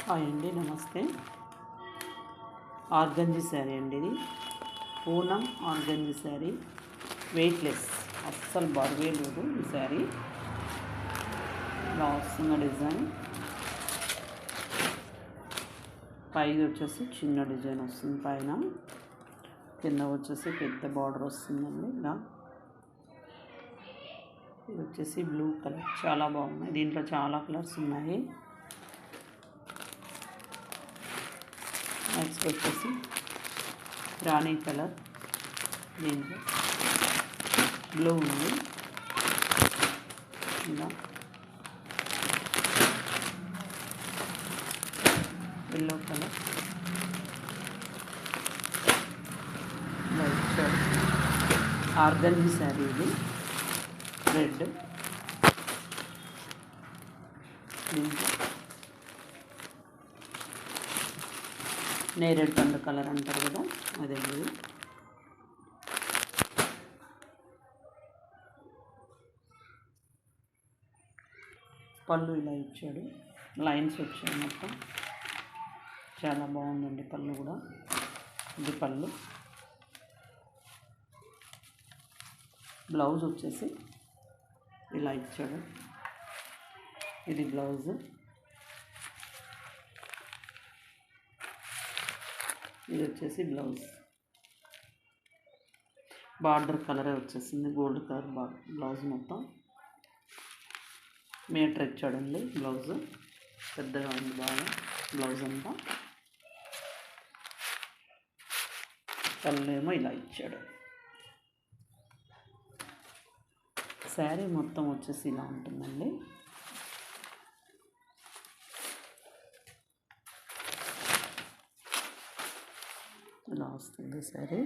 Hi అండి, నమస్తే. Organza sari అండి ఇది. పూనం ఆర్గంజీ శారీ, వెయిట్లెస్, అస్సలు బరువే లేదు ఈ శారీ. ఇలా వస్తున్న డిజైన్, పైది వచ్చేసి చిన్న డిజైన్ వస్తుంది, పైన కింద వచ్చేసి పెద్ద బార్డర్ వస్తుందండి. ఇలా ఇది వచ్చేసి బ్లూ కలర్, చాలా బాగున్నాయి. దీంట్లో చాలా కలర్స్ ఉన్నాయి. నెక్స్ట్ వచ్చేసి రాణి కలర్, దీంట్లో బ్లూ ఉంది. ఇలా yellow colour, white shirt, organza sari ఇది. రెడ్, దీంట్లో నేరేడు పండు కలర్ అంటారు కదా, అదే ఇది. పళ్ళు ఇలా ఇచ్చాడు, లైన్స్ వచ్చాయి మొత్తం. చాలా బాగుందండి పళ్ళు కూడా. ఇది పళ్ళు. బ్లౌజ్ వచ్చేసి ఇలా ఇచ్చాడు, ఇది బ్లౌజ్. ఇది వచ్చేసి బ్లౌజ్. బార్డర్ కలరే వచ్చేసింది, గోల్డ్ కలర్ బ్లౌజ్ మొత్తం. మీటర్ ఇచ్చాడండి బ్లౌజ్, పెద్దగా ఉంది బాగా బ్లౌజ్ అంతా. పళ్ళేమో ఇలా ఇచ్చాడు. శారీ మొత్తం వచ్చేసి ఇలా ఉంటుందండి. ఇలా వస్తుంది శారీ.